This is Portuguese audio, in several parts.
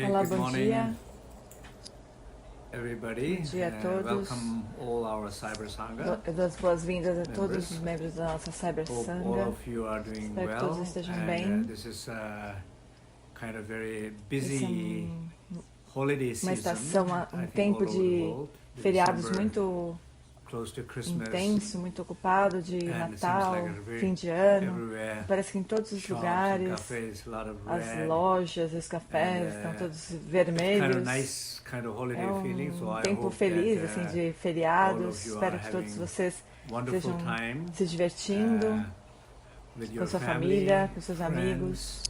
Olá, bom dia. Everybody. Bom dia a todos. Welcome all our Cyber Sangha. Eu dou as boas-vindas a todos os membros da nossa Cyber Hope all Sangha. of you are doing Espero que well. todos estejam bem. This is kind of very Esse é busy holiday uma season. estação, I think tempo all over the de world. feriados December, muito close to Christmas, intenso, muito ocupado, de and it seems Natal, like a very fim de ano. everywhere. Parece que em todos os Shops and lugares, cafes, a lot of as red. lojas, os cafés estão todos vermelhos. Kind of nice kind of holiday É feeling. So I tempo hope feliz, that, assim, de all feriados. of you Espero are que todos having vocês wonderful estejam time, se divertindo with com your sua family, família, com seus friends. amigos.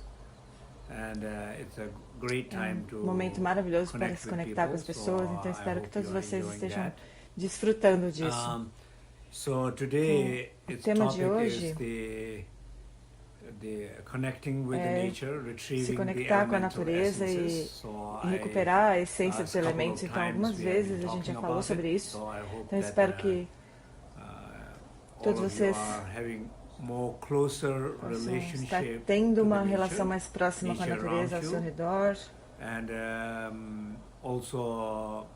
And it's a great time to Momento maravilhoso para connect se with conectar com as people, pessoas, so então I espero que hope todos you are vocês enjoying estejam that. desfrutando disso. So today O its tema de topic hoje is the connecting with the nature, retrieving se the conectar com a elemental natureza essences. So e recuperar a essência dos a couple elementos. of Então, algumas times we have vezes been a gente já talking falou about sobre it, isso. so I hope Então, that, espero que all todos of you vocês are having more closer possam estar relationship tendo to uma the relação nature, mais próxima com a nature natureza ao around seu you. redor. And also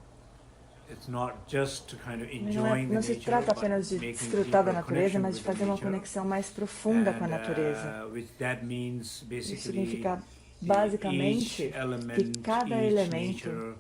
it's not just to kind of Não, enjoying the não se nature, trata but apenas de making desfrutar da deeper natureza, connection mas de with the fazer uma nature. conexão mais profunda com a natureza. Which that means Isso basically significa, each basicamente, element, que cada each elemento, nature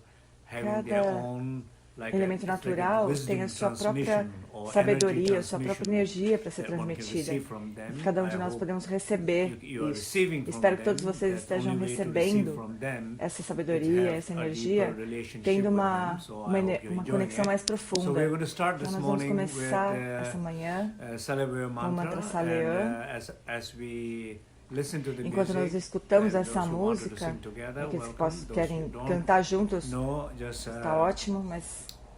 having their cada own, like elemento it's like natural wisdom tem a sua própria transmission or sabedoria, energy a sua própria transmission energia para ser that one can transmitida. receive from them. Cada um de I nós hope podemos receber you are isso. receiving from Espero que todos them, vocês that estejam only way to receive recebendo from them essa is sabedoria, have essa a energia, deeper relationship tendo with uma, them. So I uma, hope you're uma enjoying conexão it. mais So profunda. we're going to start Então this nós vamos morning começar with essa manhã Celebrate com o mantra, mantra and Saleam. as we listen to the Enquanto nós music, escutamos and essa those who want to música, sing together, aqueles que welcome. Those querem who don't, cantar juntos, no, just está ótimo,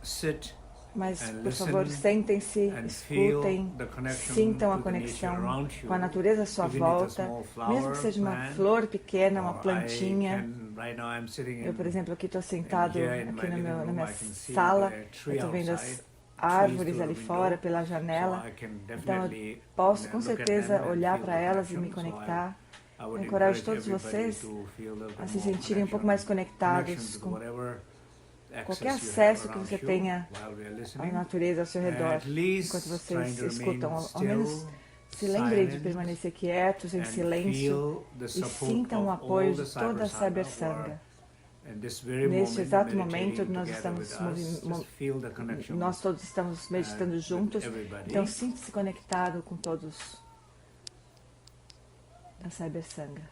sit mas and por listen favor, sentem-se, and feel escutem, the connection sintam a to the nature conexão around you, com a natureza à sua even if it's a volta, small flower mesmo que seja uma plant, flor pequena, uma or plantinha. right now I'm sitting Eu, por in, exemplo, aqui estou sentado here in aqui my living na room, minha I can see sala, the eu tree estou vendo outside, as árvores trees through ali the fora window, pela janela, so I can então eu definitely posso com look at certeza them and olhar feel para the elas e me connection. So conectar. I would Encorajo encourage todos everybody vocês to feel a se more sentirem um pouco mais connection conectados to com whatever qualquer access you acesso have que around você you tenha while we are à listening. natureza ao seu redor, At least enquanto vocês trying to escutam. remain Ao menos still, se lembrem de silent, permanecer quietos, em and silêncio, feel the e support sintam o of apoio all the de toda a Cyber Cyber Sangha Sangha. in this very Neste moment, exato meditating momento, nós together estamos with us. Just feel the connection nós todos estamos meditando with juntos, everybody. então sinta-se conectado com todos da Cyber Sangha.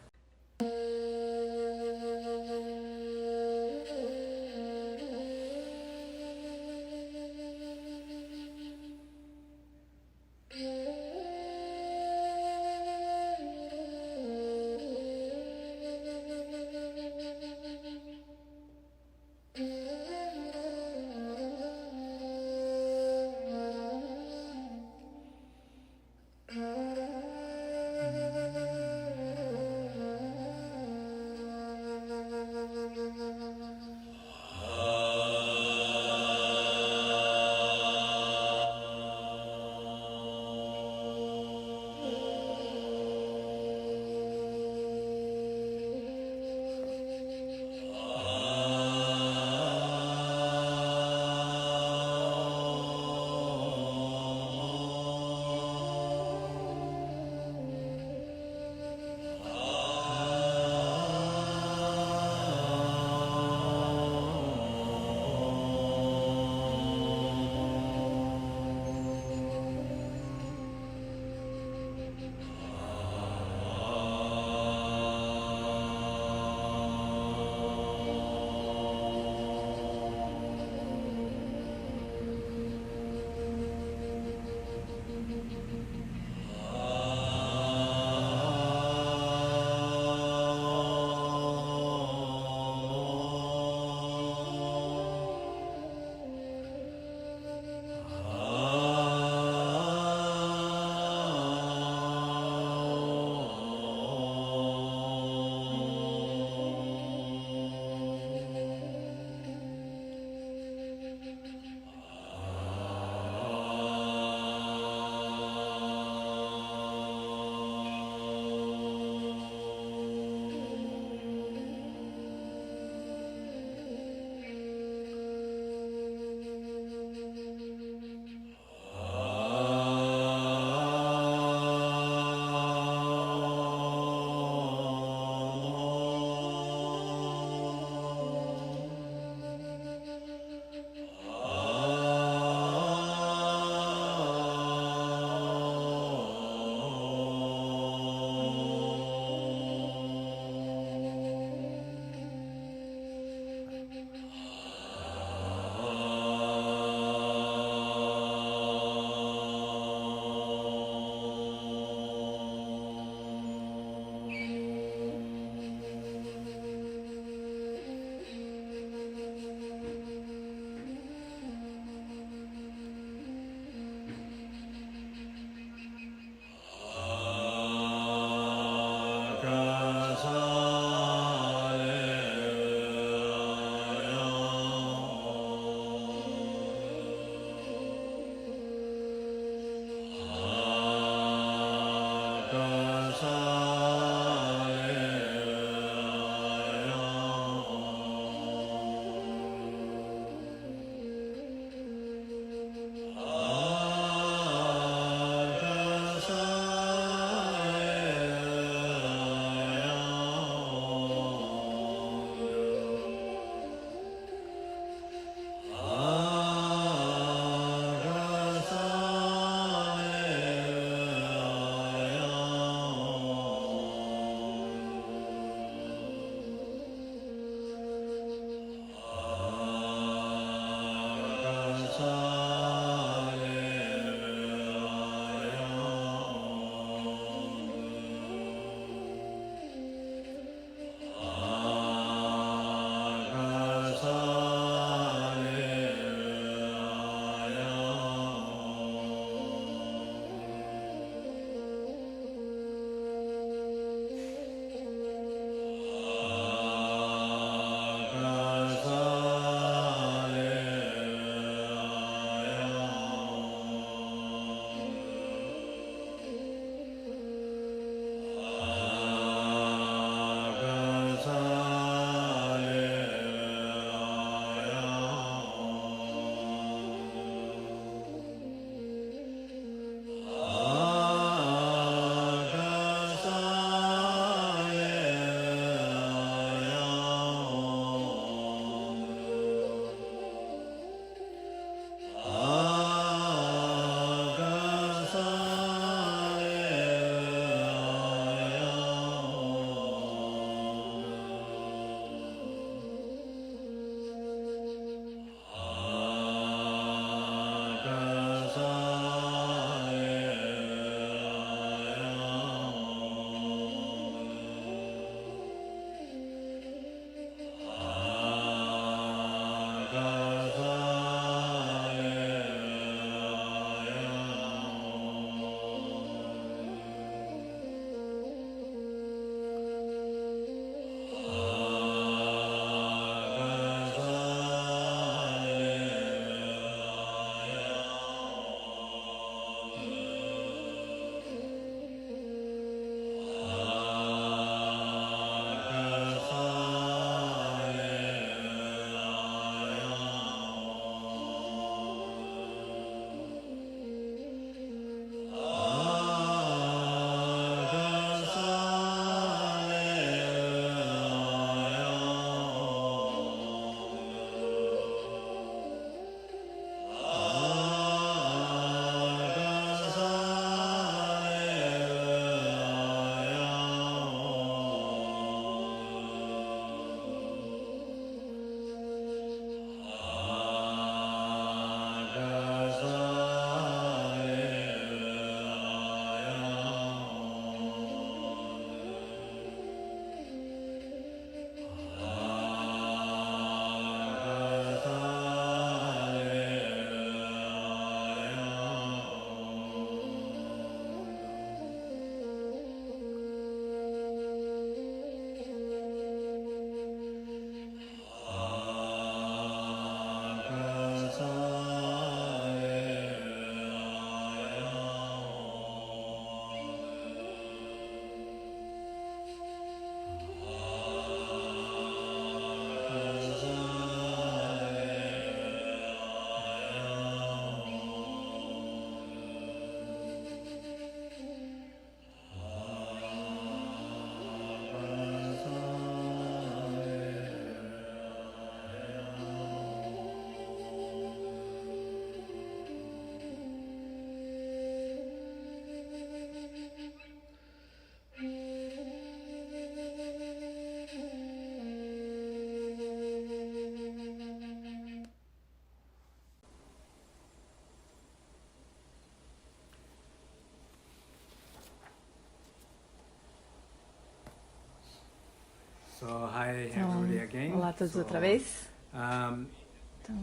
So, hi everybody again. Olá a todos outra vez.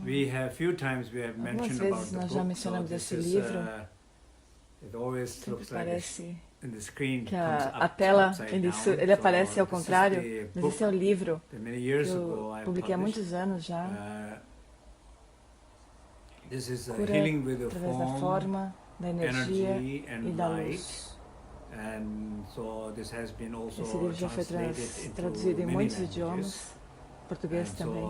We have few times we have Algumas mentioned about vezes the nós já book. mencionamos So esse this is, livro. it always Sempre looks like parece in the screen que comes a up, tela upside ele, down. ele So aparece ao this is contrário, the mas book esse é o livro that many que years ago eu I publiquei há published. muitos anos já. This is Cura Healing with the Através da Forma, da Energia Energy and e da Light. Luz. And so this has been also Esse livro já foi traduzido em muitos idiomas, português também.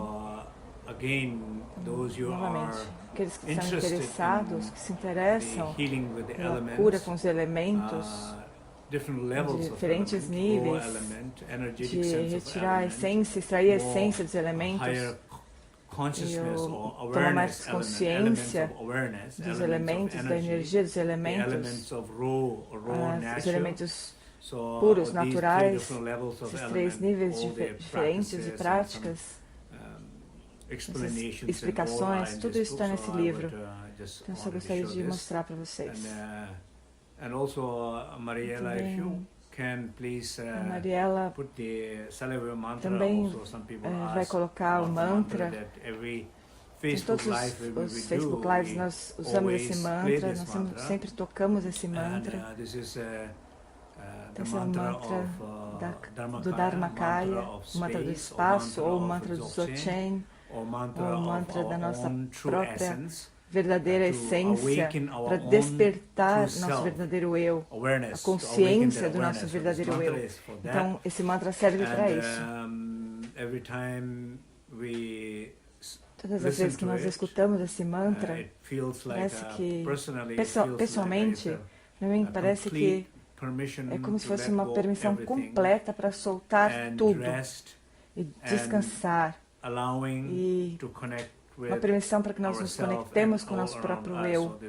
Again, those who Novamente, are aqueles que estão interested interessados, que se interessam healing with the pela elements, cura com os elementos, different levels de of diferentes element, níveis, element, energetic de sense of retirar a element, essência, extrair a more essência dos elementos, higher consciousness or tomar awareness mais consciência elements of awareness, dos elements elementos, of da energy, energia dos the elementos, elements of raw os natural. elementos So puros, these naturais, three different levels of esses três element, níveis all the diferentes de practices and práticas, some explanations and explicações, all are tudo in isso this está book, nesse so I livro. would, just Então eu só wanted to gostaria show de this. mostrar para vocês. And also, Mariela, if you can please A Mariela put the Salve mantra. também Also, some people vai ask colocar o about the mantra. that every Em Facebook todos live we os Facebook do, Lives we nós usamos always esse play mantra, this nós mantra. sempre tocamos esse mantra. And this is the Esse é o mantra mantra of do Dharmakaya, o mantra do espaço, ou o mantra do Dzogchen, ou ou o mantra da nossa true própria essence, verdadeira essência, para despertar nosso verdadeiro eu, a consciência do nosso verdadeiro eu. Então, esse mantra serve para isso. Todas as vezes que nós escutamos esse mantra, parece que, pessoalmente, para mim parece que é como se fosse uma permissão completa para soltar tudo e descansar, e uma permissão para que nós nos conectemos com o nosso próprio eu.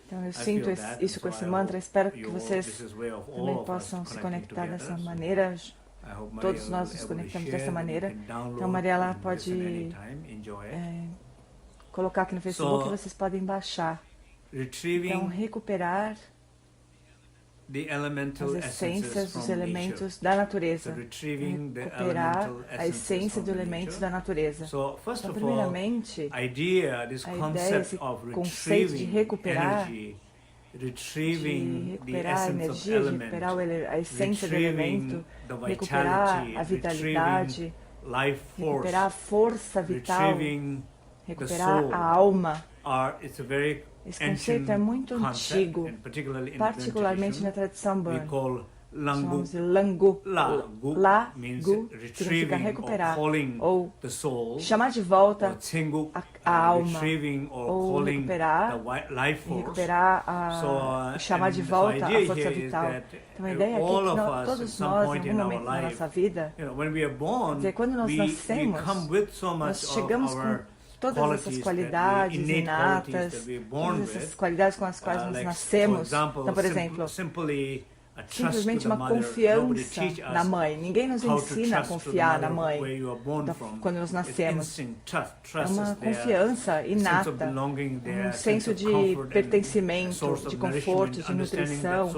Então eu sinto isso com esse mantra, espero que vocês também possam se conectar dessa maneira. Todos nós nos conectamos dessa maneira. Então Mariela pode colocar aqui no Facebook e vocês podem baixar. Então recuperar as essências dos elementos da natureza. Recuperar a essência dos elementos da natureza. Então, primeiramente, a ideia, esse conceito de recuperar a energia, de recuperar a essência do elemento, recuperar a vitalidade, recuperar a força vital, recuperar a alma. Esse conceito é muito antigo, particularmente na tradição Burn. Chamamos de Langu. Lagu significa recuperar, ou chamar de volta a alma, ou recuperar, chamar de volta a força vital. Então a ideia é que todos nós, em algum momento da nossa vida, quer dizer, quando nós nascemos, nós chegamos com todas essas qualidades inatas, todas essas qualidades com as quais nós nascemos. Então, por exemplo, simplesmente uma confiança na mãe. Ninguém nos ensina a confiar na mãe quando nós nascemos. É uma confiança inata, um senso de pertencimento, de conforto, de nutrição.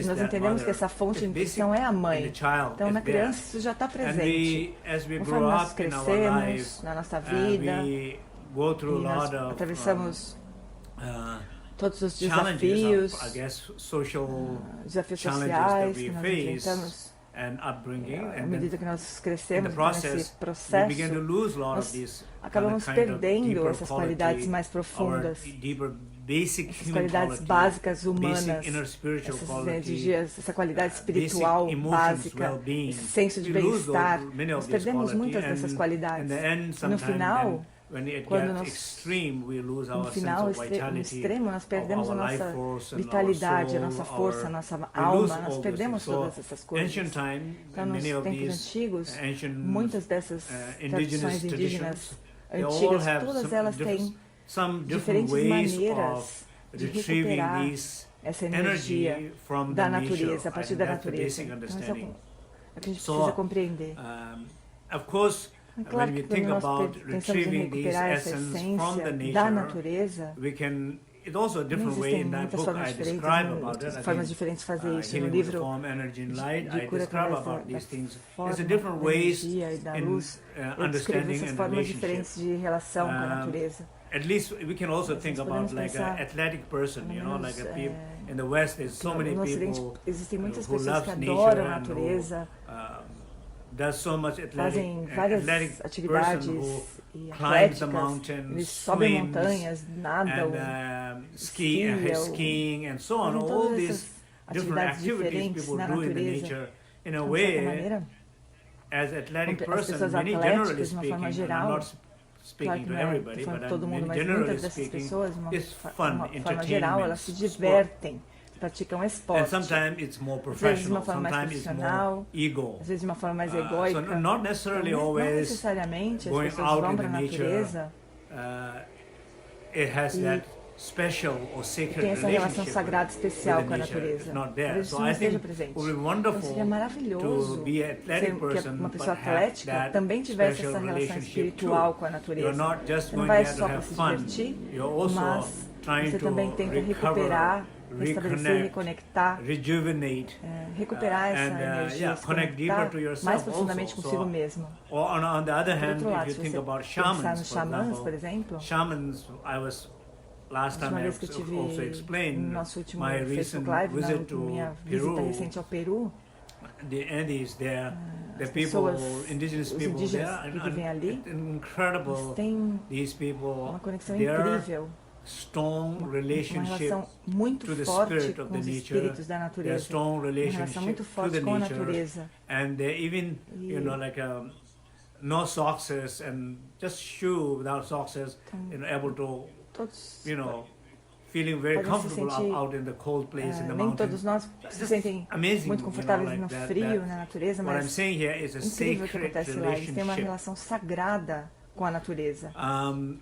Nós entendemos que essa fonte de nutrição é a mãe. Então, na criança isso já está presente. Conforme nós crescemos na nossa vida, e nós atravessamos todos os desafios sociais que nós enfrentamos, à medida que nós crescemos nesse processo, nós acabamos perdendo essas qualidades mais profundas, essas qualidades básicas humanas, essas energias, essa qualidade espiritual básica, esse senso de bem-estar. Nós perdemos muitas dessas qualidades. E no final, quando no extremo, nós perdemos a nossa vitalidade, a nossa força, a nossa alma, nós perdemos todas essas coisas. Então, nos tempos antigos, muitas dessas tradições indígenas antigas, todas elas têm diferentes maneiras de recuperar essa energia da natureza, a partir da natureza. Então, isso é o que a gente precisa compreender. É claro que quando nós pensamos em recuperar essa essência da natureza, existem muitas formas diferentes, formas diferentes de fazer isso. No livro de Cura Através da Forma, da Energia e da Luz, eu descrevo essas formas diferentes de relação com a natureza. At least we can also think about like an athletic person, you know, like a people in the West. There's so many people existem muitas who pessoas que love adoram a nature natureza, does so much fazem várias atividades e atléticas, eles sobem montanhas, nadam, skiing and so on. All these atividades diferentes na natureza, de uma certa maneira, as athletic as person, pessoas many atléticas, generally de uma forma speaking, I'm geral, not claro speaking que to não é everybody, falando but todo mundo, mas generally muitas dessas speaking, pessoas, de it's fun, uma forma geral, elas se divertem, praticam and esporte. sometimes it's more Às vezes de uma professional, forma mais sometimes it's more profissional, ego. às vezes de uma forma mais So egóica. not necessarily Não always necessariamente as going pessoas out vão in para the a nature, natureza it has e that special or sacred tem essa relação relationship sagrada with especial the com a nature. natureza. It's not Talvez there. isso So não I esteja think presente. it would be Então wonderful seria maravilhoso to be an athletic que person, uma but pessoa have atlética that também tivesse special essa relação relationship espiritual too. com a natureza. You're not just Você não going vai there to só para have se fun. divertir, You're also mas trying você to também tenta recuperar, restabelecer, reconectar, rejuvenate, recuperar essa energia, se connect deeper conectar to yourself mais profundamente also. consigo So, mesmo. or on the other Por hand, outro lado, if se you think você about pensar shamans, nos for xamãs, por example, exemplo, shamans, I was last a time última I vez que eu tive also explained no nosso último my Facebook recent Live, na visit to minha visita Peru. recente ao Peru, The Andes there, the as people, pessoas, indigenous os people there, indígenas que vivem ali, incredible. eles têm These people, uma conexão their incrível, strong uma relationship relação muito to the forte spirit of com the os nature, espíritos da their natureza, strong uma relação relationship muito to forte the com a nature, natureza. and they even, you know, like no socks and just shoe without socks, you know, able to, Todos you know, feeling very podem se comfortable sentir, out in the cold place in the nem mountains. todos nós se sentem Amazing, muito confortáveis you know, no like frio, that, na natureza, what I'm mas saying here is a incrível o que sacred acontece lá. Eles têm uma relationship. relação sagrada com a natureza.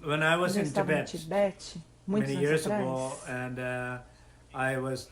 When I was Quando eu in estava no Tibet, Tibete, muitos many anos years atrás, ago, and I was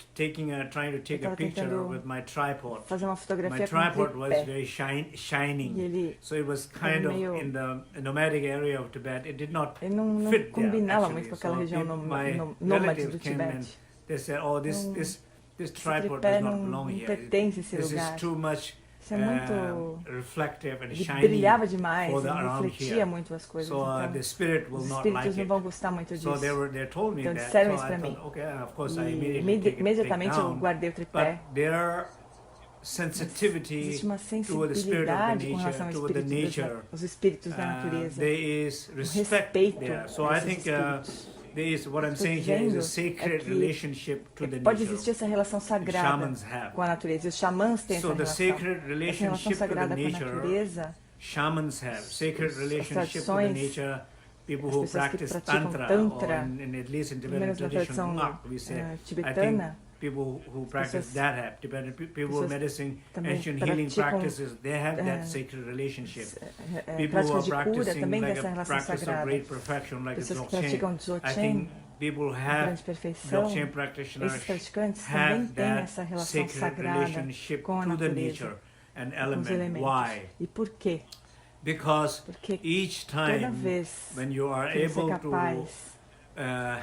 trying to take a estava picture tentando with my tripod. fazer uma My fotografia com tripod um was tripé. very shining, E ele so it was kind of meio- in the nomadic area of Tibet. It did not Ele não fit there, combinava actually. muito com aquela So região my nômade relatives do came and Tibete. they said, "Oh, this Esse tripod tripé does not não belong here. pertence a esse This is lugar. too much Isso é muito... reflective and Ele shiny brilhava demais, for the ele around refletia here. muito as coisas. So Então, the spirit will os not like espíritos não it." vão gostar muito So disso. they told me Então that. disseram So isso I pra thought, mim. okay, of course I E immediately imediatamente eu down. guardei o But tripé. their sensitivity Existe uma toward the spirit of the sensibilidade com relação nature, ao toward the espírito nature, os espíritos da natureza. there is respect respeito there. So a I esses think espíritos. there is what I'm Estou saying here is a dizendo sacred que relationship to the pode nature. existir essa relação sagrada Shamans have. com a natureza. E os xamãs têm So essa the relação. sacred Essa relação relationship to the sagrada com a nature, natureza, shamans have. Sacred relationship to the tradições, nature. People as who pessoas que practice praticam tantra, tantra, or at least in pelo Tibetan menos na tradition, tradição we say. I think tibetana, people who practice pessoas- that have Tibetan people medicine, também ancient healing praticam, practices. They have that sacred relationship. People who práticas are de cura practicing também like dessa a relação practice of sagrada. great perfection, like Pessoas que Dzogchen. praticam I Dzogchen, think people have grande perfeição, Dzogchen practitioners esses praticantes também have têm that essa relação sacred sagrada relationship com a to the natureza, nature and com os element. elementos. Why? E por quê? Because Porque each toda time vez when you are que você é able to capaz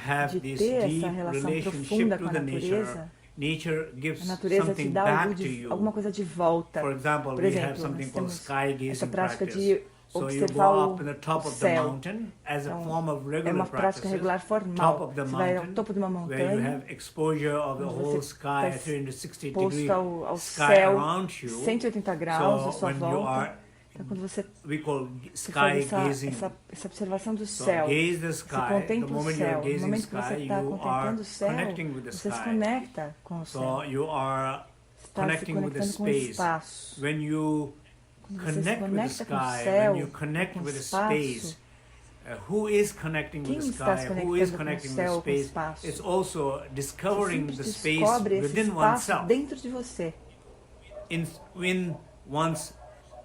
have de this ter deep essa relação relationship profunda to com a the nature, natureza, nature a gives natureza te something dá back to alguma you. coisa de volta. For example, Por we exemplo, have something nós called temos sky gazing essa prática practice. de So you observar go o up in the top of the céu. mountain as a Então, form of é regular uma prática practice. regular Top formal. of the Você vai ao mountain, topo de uma where you montanha, have exposure of the onde whole você sky at está 360 exposto degrees ao sky céu, around you. 180 graus à So sua when you volta. are, Então, quando você we call você faz sky gazing. essa observação do So céu, gaze the você sky. The contempla o moment céu. you're No gazing momento que você sky, está you are contemplando o céu, connecting with the você se sky. conecta com o céu. So you are Está se connecting with the conectando com o space. espaço. When you Quando você se connect with the conecta com o sky, céu, when you connect com o with the espaço, space, who is connecting quem with the está se sky? Who is conectando com o connecting with the céu, com o space? espaço? It's also Você discovering sempre the space descobre esse within espaço oneself. dentro de você. In one's,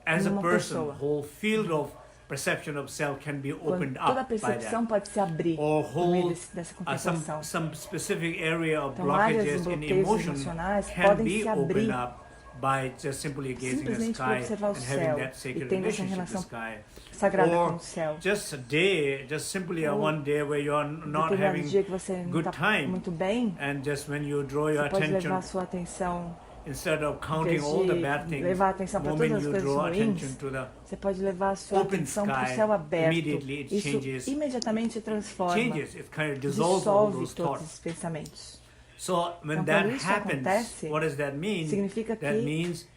as a Numa person, pessoa. whole field of perception of self can be Quando opened toda a up by percepção that. pode se abrir Or no meio whole dessa contemplação. some specific area of Então, áreas de blockages in bloqueios emotion emocionais can podem be se abrir opened up by just simply gazing at the simplesmente por sky observar o and having céu that e sacred tendo essa relationship with the relação sky. sagrada com Or o céu. just a day, just simply a Ou one day where you're not Determinado having dia que você não good está time, muito bem, and just when you draw your você pode levar attention, a sua atenção, instead of em counting vez all the de bad things, levar a the atenção para todas moment as you coisas draw ruins, attention to the você pode levar a sua open atenção para o sky, céu aberto. immediately it Isso changes, imediatamente transforma, changes, it kind of dissolves all dissolve those todos thoughts. esses pensamentos. So when Então, that quando isso happens, acontece, what does that mean? significa That que means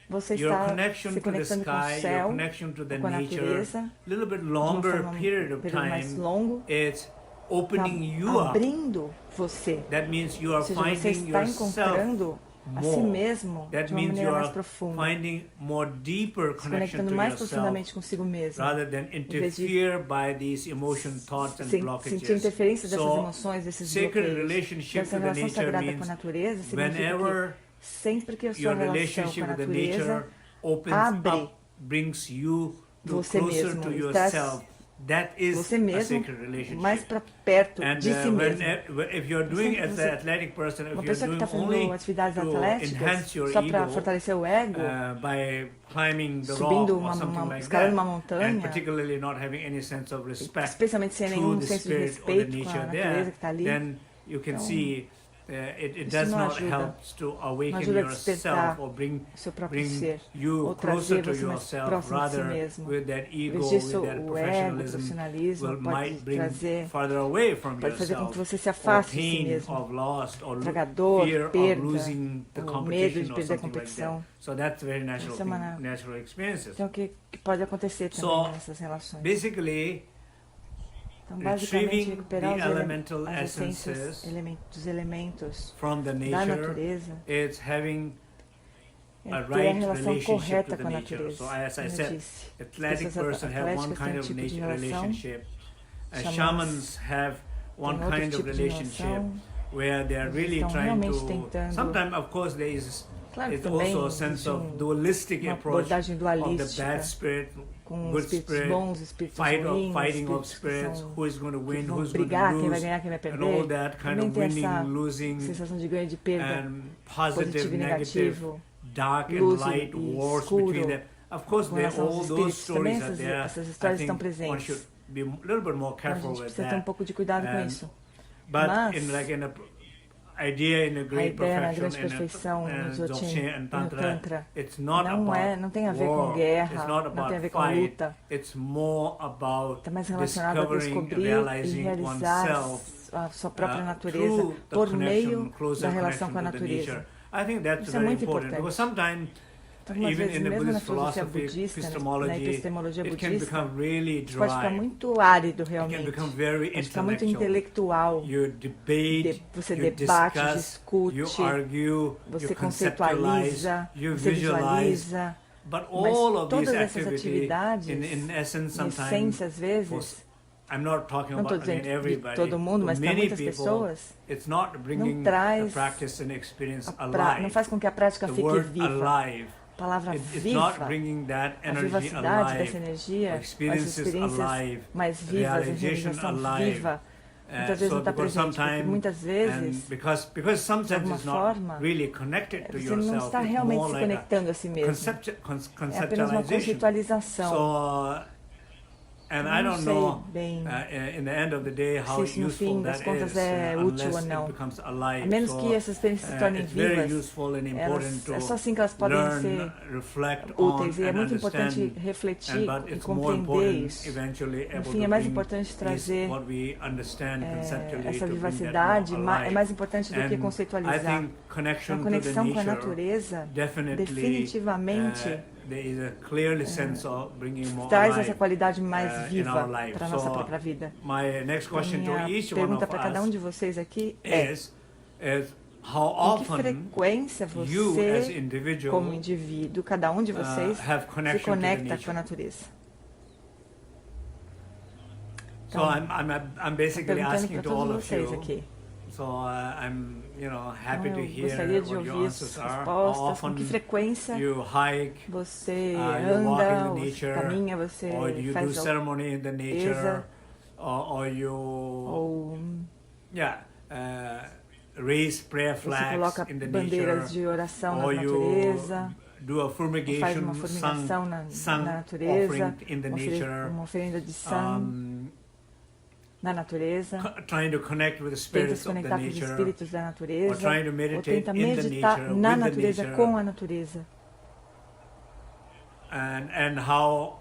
você your está connection se to the conectando com o sky, your céu, connection to the com a nature, natureza, a little bit de uma longer forma, period of período mais time, longo, it's opening tá you up. abrindo você. That means you are Ou seja, você finding está yourself encontrando a si mesmo that de uma means maneira you mais are profunda, finding more deeper se connection conectando to mais yourself profundamente consigo mesmo, rather than em vez de interfere by these emotion, thoughts and sentir blockages. interferência dessas So, emoções, desses sacred bloqueios. relationship Essa with the relação nature sagrada com a means natureza significa que whenever sempre que a sua your relação com relationship a with the natureza nature opens abre up, brings you to você closer mesmo to e traz yourself. That is você a mesmo sacred relationship. mais para perto And de si mesmo. if you're doing as an athletic person, if Uma you're pessoa que doing está only fazendo atividades to atléticas enhance your só para ego fortalecer o ego, by climbing the rock subindo or something like escalando that, uma montanha, and particularly not having any sense of respect especialmente sem to nenhum the senso de spirit or the respeito com a nature natureza there, que está ali, then you can então, see it isso does não not ajuda. help to Não awaken ajuda a yourself despertar or o seu próprio bring ser, you ou closer trazer to você mais yourself, próximo de si rather mesmo. with that Em ego, vez disso, with that o ego, o professionalism profissionalismo might pode bring trazer, farther away from pode fazer com que yourself, você se or afaste de si pain mesmo, of loss, or traga dor, fear of perda, losing the ou medo de competition or perder a something like that. competição. So that's very natural Isso é thing, natural experiences. Então, que pode acontecer também So, nessas relações. Basically, Então, basicamente, retrieving recuperar the elemental as essências essences dos elementos from the da nature, natureza, it's having a é ter a right relação relationship correta to the com a nature. natureza. So as I Como eu said, disse, athletic pessoas person have one atléticas têm kind um of tipo de nature relação, relationship. xamãs Shamans have one têm outro kind of tipo de relationship relação, where they are eles really estão trying realmente to. tentando. Sometimes, of course, there is. Claro que It's também also a sense existe of dualistic uma approach abordagem of the dualística, bad spirit, com good espíritos spirit, bons, espíritos fighting ruins, of espíritos que spirits, são who is going to que win, vão who's going brigar, to quem vai lose, ganhar, quem vai and all perder. that kind Também of tem winning, essa losing, sensação de ganho e de perda, and positive, positivo e negative, negativo, dark and luz light e wars escuro. between them. Of course, Com all relação aos those espíritos, também stories are there. essas I histórias think estão one should presentes. be a little bit more Então, a careful gente with precisa ter um that. pouco de cuidado com isso. But Mas in a idea in a a great ideia na perfection grande perfeição no Dzogchen Dzogchen and e no Tantra, Tantra it's not não tem a ver com war, guerra, it's not não tem a ver about com fight, luta. it's more about Está mais relacionado a discovering, descobrir e realizing realizar oneself a sua própria natureza through the por connection, meio closer da relação com a connection to the natureza. nature. I think that's Isso é very muito important importante. because sometimes Algumas even vezes, in the mesmo na Buddhist filosofia philosophy, budista, na epistemology, epistemologia it can budista, become really isso pode ficar dry. muito árido It can realmente. become very Pode ficar muito intellectual. intelectual. You debate, Você you debate, discuss, discute, you argue, você you conceitualiza, you você visualize. visualiza. But Mas all of todas these essas activities, atividades, in essence, em sometimes, essência, às vezes, I'm not talking não estou about dizendo de everybody, todo mundo, mas para many muitas people, pessoas, it's not bringing não the traz practice and experience não alive. faz com que a prática The fique word viva. alive. A palavra It's not viva, bringing that a energy vivacidade dessa alive. energia, as Experiences experiências alive, mais vivas, a realization realização alive. viva, muitas vezes não está presente, porque muitas vezes, because some de sense alguma is not forma, really connected to você não yourself, está it's realmente more se like conectando a si mesmo. É apenas uma conceptualization. conceitualização. So, and I Eu não don't sei know bem in the end of the day how se isso no useful fim das that contas is, é útil ou unless não. it becomes alive. A menos So, que essas experiências se tornem it's very vivas, useful and important to é só assim que elas podem learn, ser reflect úteis. on, E é and muito importante understand. refletir But e it's more compreender important isso. eventually No able fim, to é mais bring importante this, trazer what we understand conceptually, essa to bring that vivacidade, more é alive. mais importante do que And conceitualizar. I think connection A to conexão the com a nature natureza definitely definitivamente there is a clearly sense of bringing more traz alive, essa qualidade mais in viva our life. para a nossa So, própria vida. My next question to Minha each one pergunta of para cada um us de vocês aqui é: is how em que often frequência you as você, individual como indivíduo, cada um de vocês, have se connection to the conecta nature. com a natureza? So I'm basically Perguntando asking para to all todos of vocês you. aqui. So I'm happy Então, to eu hear gostaria de what your ouvir as answers are. How respostas, com often que frequência you hike, você you walk anda, in the ou nature, caminha, você or you do faz ceremony in the nature, or you ou raise prayer você flags coloca in the bandeiras nature, de oração na or natureza, do a ou faz fumigation, uma fumigação na natureza, offering in the nature, uma oferenda de sangue na natureza, trying to connect with the tenta spirits se of the conectar com os nature, espíritos da or natureza, trying to ou meditate tenta in the meditar nature, na with the natureza, nature, com a natureza. and how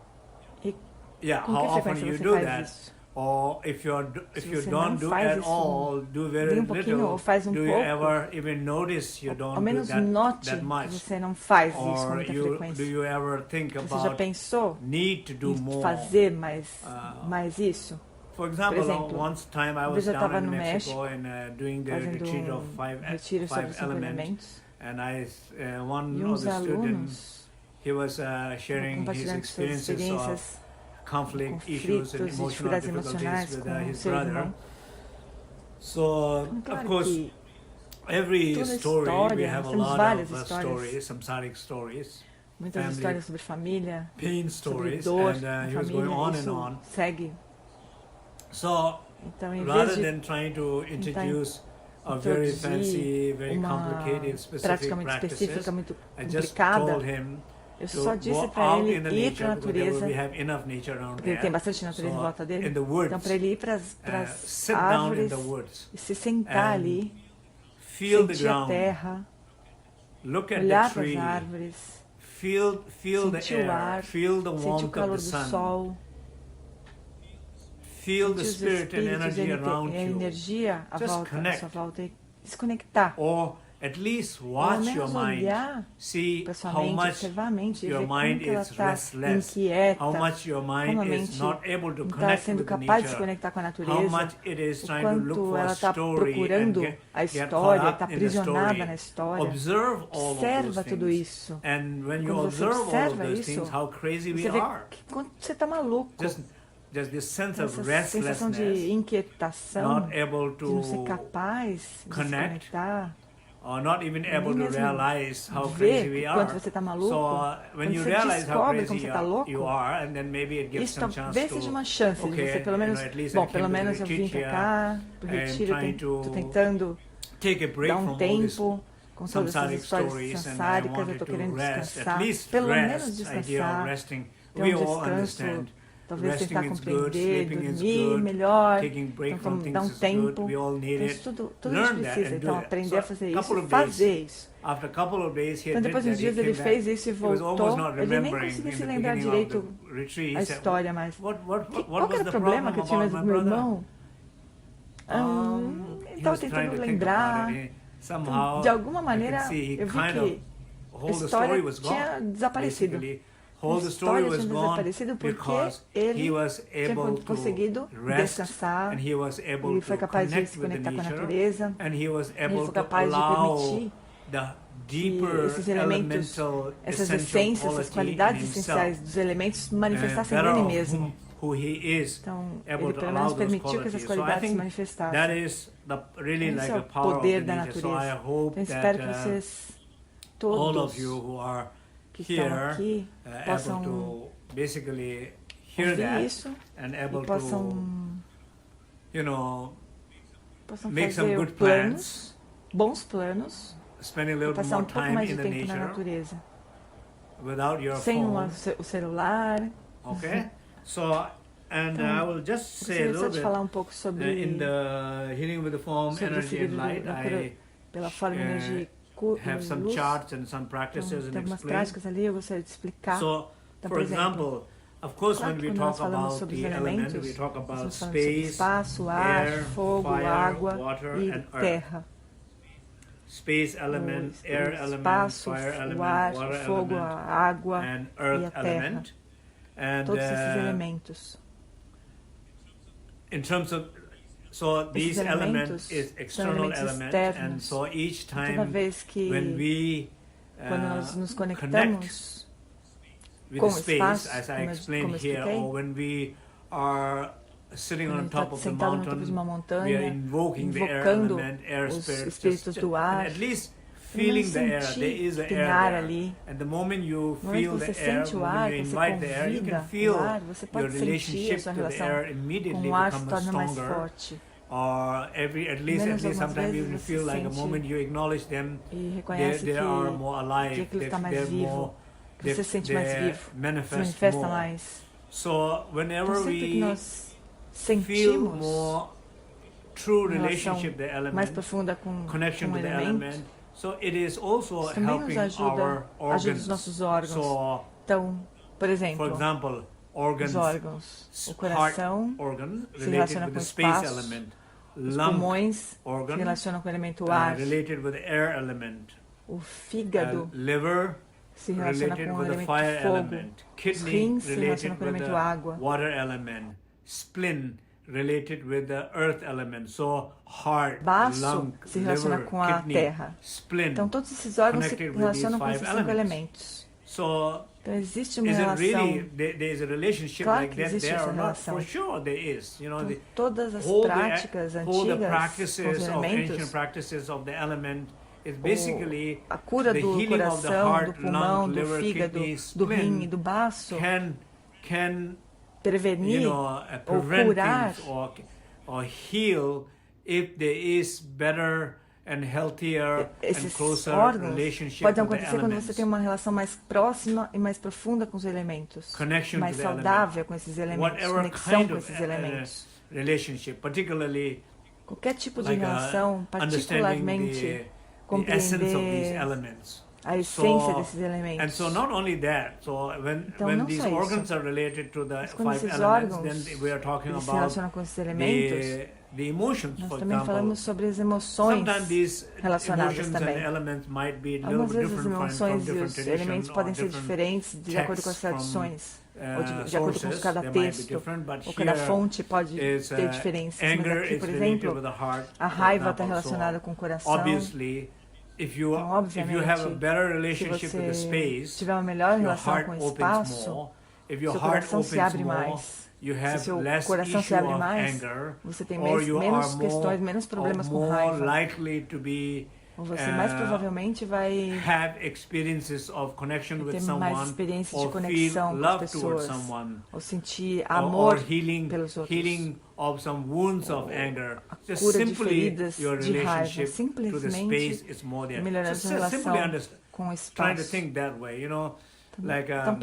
E com how que often frequência you você do faz that, isso? or if you você don't não do faz at isso all, do very nem um pouquinho, little, ou faz um do you pouco, ever even notice you ao don't do menos note that que much, você não faz isso com or muita do frequência. you ever think Você já about pensou need to do em more? fazer mais isso? For example, exemplo, once time I eu was já down estava in no México México, and doing the fazendo retreat of retiro sobre five os 5 elements. elementos. and one of the students, he was sharing his experiences of conflict issues and emotional difficulties with his brother. So, of course, every story, we have a lot of stories, samsaric stories, muitas histórias sobre família, pain sobre stories, dor, and he was going on and on. Segue. So, rather than trying to introduce a very fancy, very complicated, specific practices, I just told him to go out in the nature, because we have enough nature around there. Tem bastante natureza em volta dele. In the woods, então, para ele ir para as sit down in the woods, e se sentar ali, feel the sentir a ground, terra, look at olhar the para as tree, árvores, feel the sentir o air, ar, feel the sentir o warmth calor of the do sun, sol, feel the sentir os spirit and espíritos energy around e a you. energia à Just volta, à connect. sua volta e se conectar. Or at least watch your mind, see how much your mind is restless, how much your mind is not able to connect with the nature, how much it is trying to look for a story and get caught up in the story. Observe all of those things. And when you observe all of those things, how crazy we are. Você está maluco. Just this sense of sensação de restlessness, inquietação, not able de não ser to capaz de se connect, conectar, or not even able to realize how ver crazy we quanto are. você está maluco. So when Quando you você realize how descobre como crazy você está louco, you are, and then maybe it gives isso some chance talvez to, seja uma chance de você, pelo menos, bom, pelo menos eu vim para cá, pro retiro, estou tentando take a break dar from tempo com todas essas samsaric histórias stories, and I sansáricas, eu wanted estou to querendo rest, descansar, at least pelo menos rest, idea of descansar, resting. ter We um all descanso, understand. talvez Resting tentar is good, compreender, sleeping is dormir good, melhor, taking break from então dar things um is tempo, good. We all need então it. isso tudo a Learn gente that precisa, and do então it. aprender So, a fazer couple isso, of days, fazer isso. After a couple of days, he Então did depois de that, uns dias he ele came fez back. isso e He was almost voltou, not ele nem remembering conseguia in se the lembrar beginning of direito the retreat. a He said, história, mas what qual was que era o the problema que eu tinha about mesmo my com meu brother? irmão? He Estava was trying tentando to think lembrar, about it. Somehow, de alguma I maneira could see he eu vi kind que of, a whole the história story was tinha gone. desaparecido. Basically, A whole the story história was tinha gone desaparecido porque because he ele was tinha able to conseguido rest, descansar, and he was able ele to foi capaz de connect se with the conectar com a nature, natureza, and he was ele able foi to capaz de allow permitir the que deeper esses elementos, elemental essas essential essências, essas quality qualidades in essenciais himself, dos elementos manifestassem better nele of mesmo. who he is, Então, able ele to pelo allow menos those permitiu que essas qualities. So I qualidades se think manifestassem. that is really Esse like é a o power of poder the da nature. So I natureza. hope Então, espero that que vocês all todos of you who are que estão here aqui able possam to basically hear ouvir that isso and e able possam, to possam make some fazer good planos, bons planos, spend a e little passar more um pouco time mais in de the tempo na nature natureza, without your sem phone. o celular. Okay, so and Então, I will just say a gostaria só little de falar bit um pouco sobre in the healing with the form, sobre o energy and seguido light. da cura pela forma, energia e Have some luz. charts and some practices Então, and tem algumas explain. práticas ali, eu gostaria de explicar. So, Então, for por exemplo, example, of course, claro when que we quando nós talk falamos about sobre the os element, elementos, we talk about nós falamos sobre space, espaço, ar, air, fogo, fire, água water, e and earth. terra. Space element, O air element, espaço, fire o element, ar, water o fogo, element, a água and e earth a terra. element. And Todos esses elementos. in terms of, so these elements is são external elementos element, externos. and so each Toda time vez que when we quando nós nos connect conectamos with com the o space, espaço, as I como eu explained here, expliquei, or when we are sitting quando on ele top está of the sentado no topo de uma mountain, we are montanha, invoking the air invocando element, air os spirit, espíritos do ar, and at least pelo feeling menos the air. There sentir is the que tem air ar there. ali. And the moment you No feel momento que the você air, sente o when ar, you que você invite the air, you can convida feel o ar, você your pode sentir a relationship sua to the relação air immediately com o ar se become torna mais stronger. forte. Or at least algumas sometimes you vezes feel você like a sente moment you acknowledge them, E reconhece they are more que alive, aquilo está mais they're vivo, more, que você se sente mais vivo, se manifesta mais. So whenever Então, sempre que we nós feel sentimos more true uma relação relationship the mais element, profunda com connection o to the elemento, element, so it is also isso também helping nos our ajuda os organs. nossos órgãos. So, Então, por exemplo, for example, os órgãos, o coração organ se related relaciona with com the o space espaço, element, os lung pulmões se organ relacionam com o elemento ar, related with the air element, o fígado liver se relaciona related com o with the elemento fire fogo, element, os kidney rins se relacionam related com o with elemento the água, water element, spleen related with the earth element. So heart, baço lung, se relaciona liver, com a kidney, terra. spleen, então todos esses órgãos se relacionam com esses 5 elementos. So, então existe uma is it relação. really, there is a relationship claro like que that existe there essa or not? relação. For sure there is. You know, então, todas as práticas antigas all the com os practices of elementos, ancient practices of the element is basically a cura the do healing of the coração, heart, do pulmão, lung, do liver, fígado, kidney, do rim spleen e do baço can prevenir you know, ou prevent curar things or heal if there is better and healthier and esses closer órgãos. relationship Pode with the acontecer quando elements. você tem uma relação mais próxima e mais profunda com os elementos, Connection mais to the saudável element. com esses elementos, Whatever conexão kind com of esses elementos. Relationship, particularly Qualquer tipo de like relação, particularmente the essence of these compreender elements. a essência desses And elementos. so not only that, so Então, when não these só isso. organs are related to the Mas quando 5 esses elements, órgãos then we are talking eles se about relacionam com esses elementos, the emotions, nós for também example. falamos sobre as emoções Sometimes these relacionadas emotions também. and elements might be a little Algumas bit vezes as different from emoções e different os traditions elementos or podem ser different diferentes de acordo com as texts from, tradições, ou de acordo com sources, cada they might be texto, different, but ou cada here fonte pode is, ter diferenças. Mas anger aqui, is por related exemplo, with the heart, a for raiva está example. relacionada So, com o coração. obviously, if you Então, have a better se relationship with the você space, tiver uma melhor your relação heart com o opens espaço, more. If your seu heart coração se opens abre more, mais. you Se have seu less coração se issue abre of mais, anger, você tem or you menos are questões, more menos problemas com more raiva. likely to be Ou você mais provavelmente vai have experiences of connection with ter mais someone, experiências de or feel conexão com as love towards pessoas, someone, ou sentir or amor healing pelos outros, of some wounds of anger. a Just cura de simply feridas your de raiva, relationship to the simplesmente space is more there. melhorando Just a relação simply com o trying to espaço. think that way, you know, like Então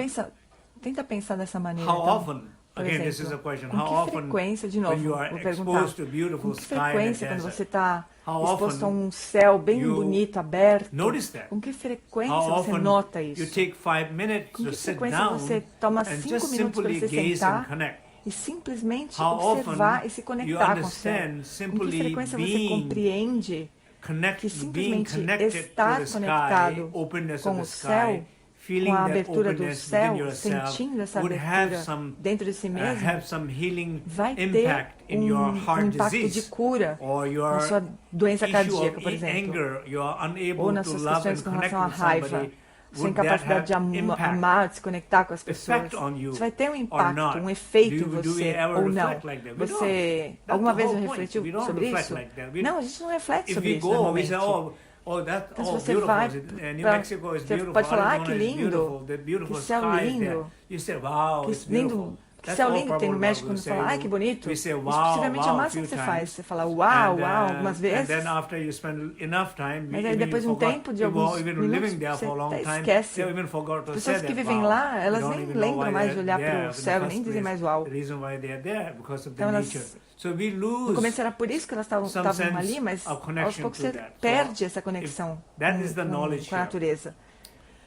tenta pensar dessa maneira. how Então, often. por Again, exemplo, this is a question. com How que often, frequência, de when novo, you are vou perguntar, exposed to beautiful com que sky and frequência quando desert, você está how exposto a often um céu bem you bonito, aberto, notice that? com que frequência How você often nota you isso? take 5 minutes Com to que sit frequência down você toma and 5 just minutos para simply você gaze and sentar connect? e simplesmente How observar often e se you conectar com o céu? understand Com que simply frequência você being compreende que being simplesmente connected estar to the sky, conectado openness com of the o céu, sky, feeling com a that abertura do openness within céu, yourself, sentindo essa would have abertura some dentro de si mesmo, have some healing vai ter impact in your heart impacto de disease, cura or your na sua doença issue cardíaca, of por exemplo, anger, you are unable ou nas to suas love questões and com connect relação à with raiva, somebody. sua Would that incapacidade de have impact, amar, de se conectar com as pessoas. effect on you, Isso vai ter um or impacto, not? um efeito em do we você, ever ou não. reflect like that? We Você, don't. alguma That's vez the whole refletiu point. We don't sobre reflect isso? like that. Não, a gente não reflete If sobre we isso go, we normalmente. say, that's Então, se você beautiful. vai New pra, Mexico is você beautiful. pode falar, Arizona que is lindo, beautiful. The beautiful que céu skies there. lindo, You say, wow, que it's beautiful. lindo, que That's céu all lindo que tem no probably México, what quando we você fala, ai, say. que bonito. We say, Isso wow, possivelmente é o wow, a máximo few que você times. faz. Você fala, uau, And, uau, algumas and vezes. then after you spend enough time, Mas aí even depois de you um forgot, tempo, de alguns even minutos, living there você for a long até time, esquece. you even forgot to say Pessoas que that, vivem wow. lá, You elas don't nem even know lembram why mais de they're olhar there para o in the céu, first nem dizem place. mais uau. The reason why they are there, because of the Então nature. elas, So we no lose começo era por isso que elas estavam sense ali, mas of aos connection poucos to você that. perde essa conexão that is the knowledge com a here. natureza.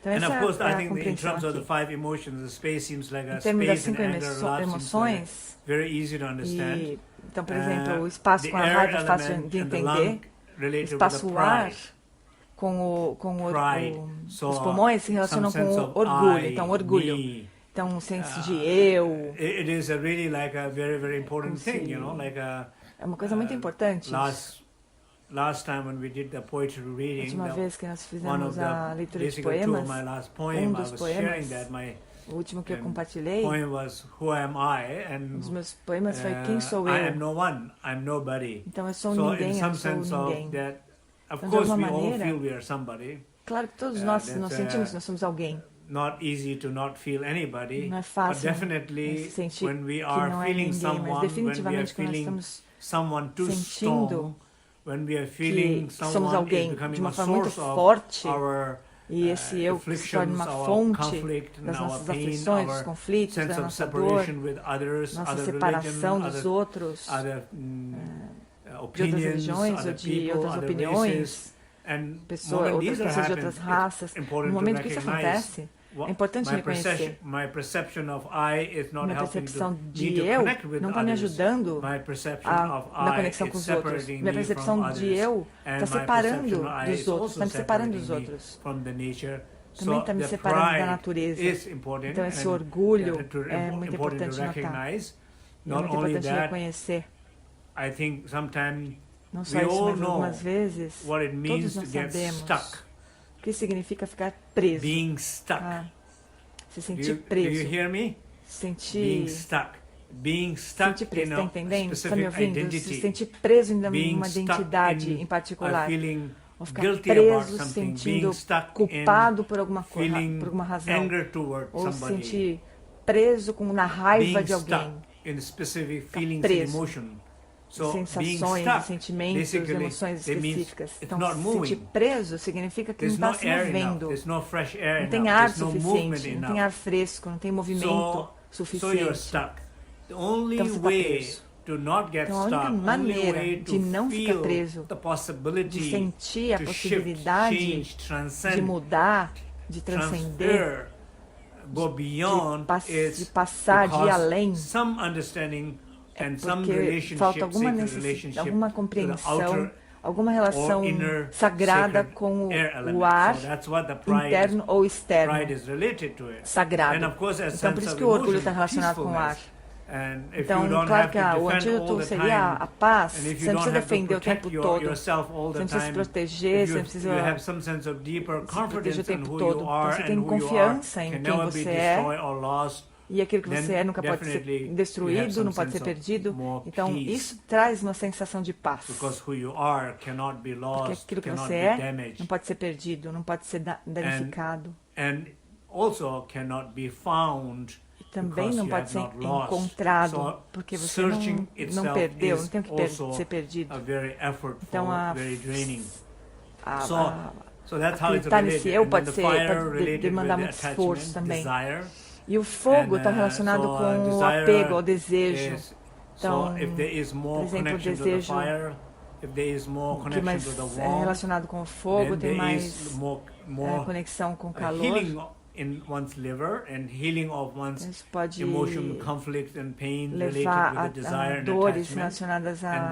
Então And essa of course, é I a think in compreensão terms of the aqui. 5 emotions, the space seems like a Em termos das space 5 and anger, love seems like emoções, very easy to understand. e, então, por exemplo, o espaço The com a air raiva é fácil element de and the entender, lung related espaço with the ar pride. com Pride. So, os pulmões se relacionam some com sense o of orgulho, I, então orgulho. me. Então, um senso de eu, It is a really like a very, very important Como thing, se- you know, like a, é uma coisa muito importante. last time when we did the poetry A reading, última vez que nós one of fizemos a the, leitura de basically two of poemas, my last poem, I dos was poemas, sharing that my o último que eu um, compartilhei, poem was Who Am I? And os meus poemas foi Quem Sou I am Eu? no one, I'm nobody. Então eu sou um So in ninguém, eu some sou sense ninguém. of that, of Então, de course we alguma all maneira, feel we are somebody. Claro que todos that's, nós sentimos que nós somos alguém. Not easy to not feel anybody, Não é but fácil definitely se sentir when we que are não é feeling ninguém, someone, mas when we are definitivamente quando nós feeling estamos someone too sentindo strong, when we are feeling que somos someone is alguém de becoming uma a forma muito source of forte, our e esse eu que se torna uma fonte das nossas aflições, dos conflitos, da nossa dor, nossa separação dos outros, de outras religiões ou de outras opiniões, outras pessoas de outras raças. No momento que isso acontece, é importante reconhecer. Minha percepção de eu não está me ajudando na conexão com os outros. Minha percepção de eu está separando dos outros, está me separando dos outros. Também está me separando da natureza. Então esse orgulho é muito importante notar. É muito importante reconhecer. Não só isso, mas algumas vezes todos nós sabemos o que significa ficar preso. Se sentir preso. Sentir preso, está entendendo? Está me ouvindo? Se sentir preso em uma identidade em particular. Ou ficar preso, se sentindo culpado por alguma coisa, por alguma razão. Ou se sentir preso na raiva de alguém. Ficar preso. Sensações, sentimentos, emoções específicas. Então, se sentir preso significa que não está se movendo. Não tem ar suficiente, não tem ar fresco, não tem movimento suficiente. Então, você está preso. Então, a única maneira de não ficar preso, de sentir a possibilidade de mudar, de transcender, de passar, de ir além, é porque falta alguma necessidade, alguma compreensão, alguma relação sagrada com o ar interno ou externo, sagrado. Então, por isso que o orgulho está relacionado com o ar. Então, claro que o antídoto seria a paz. Você não precisa defender o tempo todo, você não precisa se proteger, você não precisa se proteger o tempo todo. Então, você tem confiança em quem você é, e aquilo que você é nunca pode ser destruído, não pode ser perdido. Então, isso traz uma sensação de paz. Porque aquilo que você é não pode ser perdido, não pode ser danificado. Também não pode ser encontrado, porque você não perdeu, não tem o que ser perdido. Então, acreditar nesse eu pode demandar muito esforço também. E o fogo está relacionado com o apego, ao desejo. Então, por exemplo, o desejo que mais é relacionado com o fogo tem mais conexão com o calor. Isso pode levar a dores relacionadas a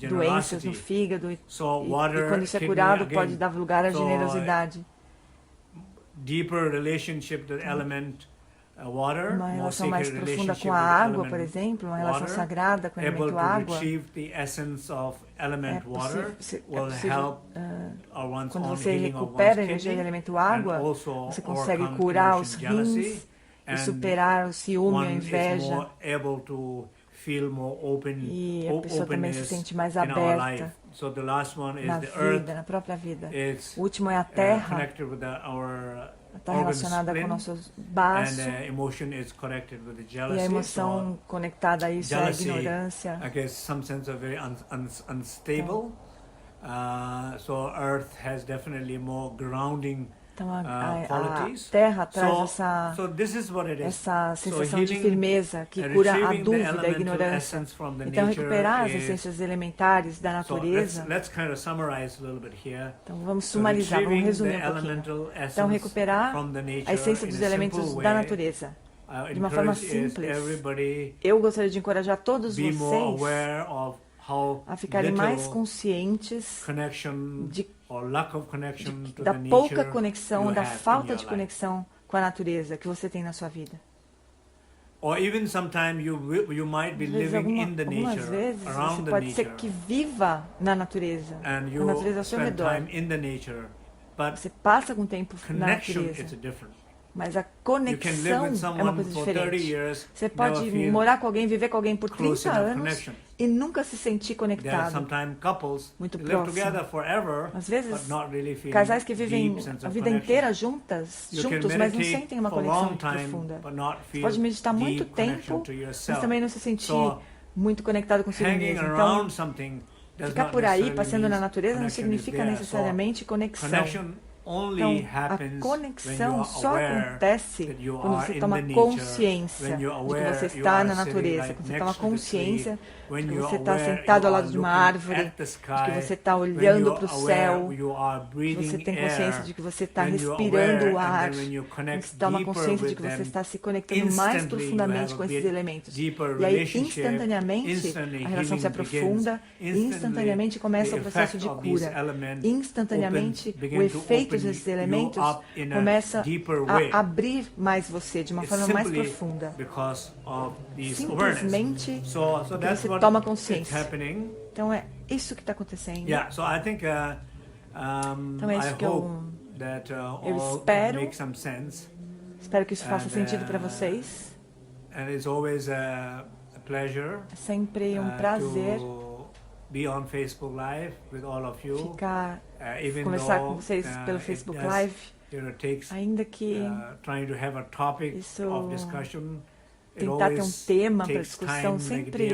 doenças no fígado. E quando isso é curado, pode dar lugar à generosidade. Uma relação mais profunda com a água, por exemplo, uma relação sagrada com o elemento água. Quando você recupera a energia do elemento água, você consegue curar os rins e superar o ciúme, a inveja. E a pessoa também se sente mais aberta na vida, na própria vida. O último é a terra. Está relacionada com nossos baços. E a emoção conectada a isso é a ignorância. Então a terra traz essa sensação de firmeza que cura a dúvida, a ignorância. Então recuperar as essências elementares da natureza. Então vamos sumarizar, vamos resumir um pouquinho. Então recuperar a essência dos elementos da natureza. De uma forma simples, eu gostaria de encorajar todos vocês a ficarem mais conscientes da pouca conexão, da falta de conexão com a natureza que você tem na sua vida. Algumas vezes você pode ser que viva na natureza, a natureza ao seu redor. Você passa algum tempo na natureza. Mas a conexão é uma coisa diferente. Você pode morar com alguém, viver com alguém por 30 anos e nunca se sentir conectado, muito próximo. Às vezes, casais que vivem a vida inteira juntos, mas não sentem uma conexão muito profunda. Você pode meditar muito tempo, mas também não se sentir muito conectado consigo mesmo. Então, ficar por aí, passeando na natureza, não significa necessariamente conexão. Então, a conexão só acontece quando você toma consciência de que você está na natureza, quando você toma consciência de que você está sentado ao lado de uma árvore, de que você está olhando para o céu, que você tem consciência de que você está respirando o ar, você toma consciência de que você está se conectando mais profundamente com esses elementos. E aí, instantaneamente, a relação se aprofunda, instantaneamente começa o processo de cura, instantaneamente o efeito espíritos, esses elementos, começam a abrir mais você de uma forma mais profunda. Simplesmente porque você toma consciência. Então é isso que está acontecendo. Então é isso que eu espero. Espero que isso faça sentido para vocês. É sempre um prazer ficar, conversar com vocês pelo Facebook Live, ainda que isso tentar ter um tema para discussão sempre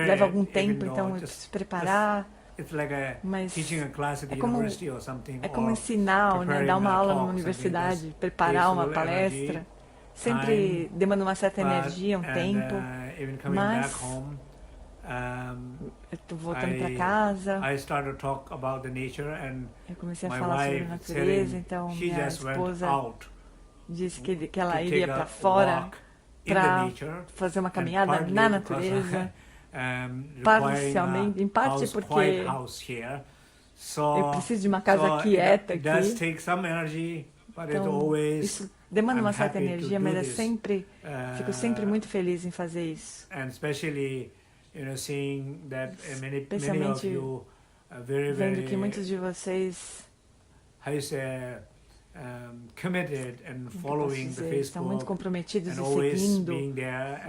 leva algum tempo, então se preparar. Mas é como ensinar, né? Dar uma aula numa universidade, preparar uma palestra. Sempre demanda uma certa energia, um tempo, mas eu estou voltando para casa, eu comecei a falar sobre a natureza, então minha esposa disse que ela iria para fora para fazer uma caminhada na natureza, parcialmente, em parte porque eu preciso de uma casa quieta aqui, então isso demanda uma certa energia, mas é sempre, fico sempre muito feliz em fazer isso. Especialmente vendo que muitos de vocês estão muito comprometidos e seguindo o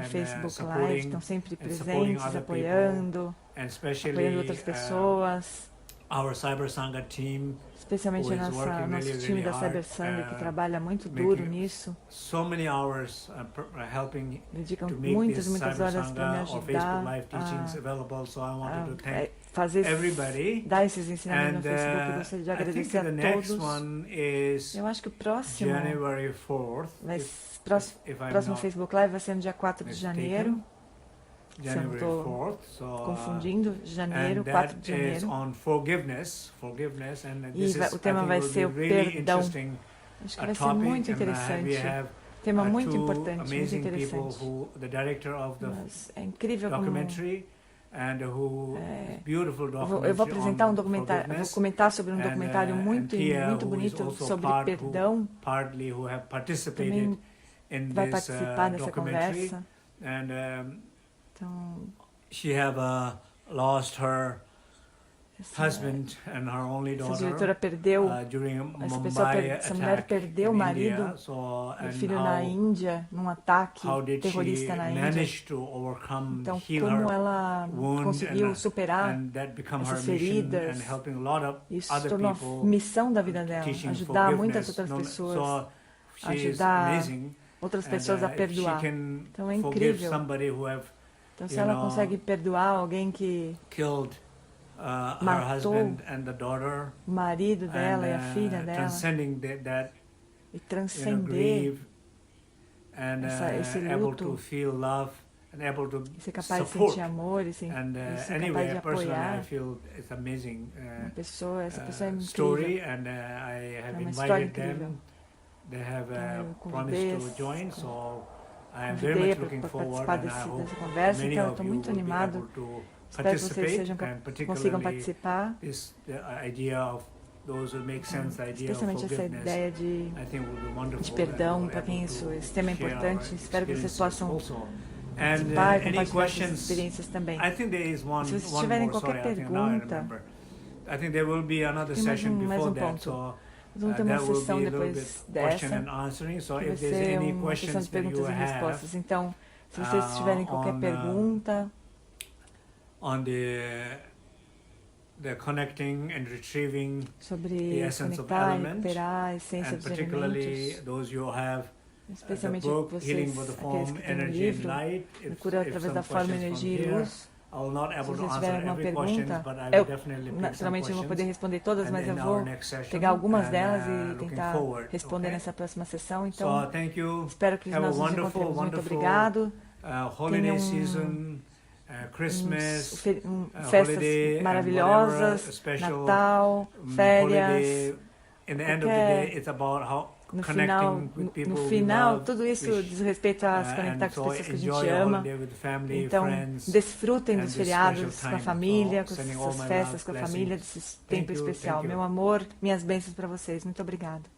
Facebook Live, estão sempre presentes, apoiando outras pessoas. Especialmente nosso time da Cyber Sangha, que trabalha muito duro nisso. Dedicam muitas horas para me ajudar a fazer, dar esses ensinamentos no Facebook. Eu gostaria de agradecer a todos. Eu acho que o próximo Facebook Live vai ser no dia 4 de janeiro. Se eu não estou confundindo, janeiro, 4 de janeiro. E o tema vai ser o perdão. Acho que vai ser muito interessante. Tema muito importante, muito interessante. Mas é incrível como... Eu vou apresentar um documentário, vou comentar sobre um documentário muito bonito sobre perdão. Também vai participar dessa conversa. Então, essa diretora perdeu, essa mulher perdeu o marido e o filho na Índia, num ataque terrorista na Índia. Então, como ela conseguiu superar essas feridas, isso se tornou a missão da vida dela, ajudar muitas outras pessoas, ajudar outras pessoas a perdoar. Então, é incrível. Então, se ela consegue perdoar alguém que matou o marido dela e a filha dela e transcender esse luto, ser capaz de sentir amor e ser capaz de apoiar uma pessoa, essa pessoa é incrível. É uma história incrível. Eu convidei para participar dessa conversa, então eu estou muito animado. Espero que vocês consigam participar. Especialmente essa ideia de perdão, para quem esse tema é importante. Espero que vocês possam participar e compartilhar suas experiências também. Se vocês tiverem qualquer pergunta, tem mais um ponto. Vamos ter uma sessão depois dessa, que vai ser uma sessão de perguntas e respostas. Então, se vocês tiverem qualquer pergunta sobre conectar e recuperar a essência dos elementos, especialmente vocês, aqueles que têm o livro, Cura Através da Forma, Energia e Luz. Se vocês tiverem alguma pergunta, eu naturalmente não vou poder responder todas, mas eu vou pegar algumas delas e tentar responder nessa próxima sessão. Então, espero que nós nos encontremos. Muito obrigado. Tenham festas maravilhosas, Natal, férias, No final, tudo isso diz respeito a se conectar com as pessoas que a gente ama. Então, desfrutem dos feriados com a família, com as suas festas com a família, desse tempo especial. Meu amor, minhas bênçãos para vocês. Muito obrigada.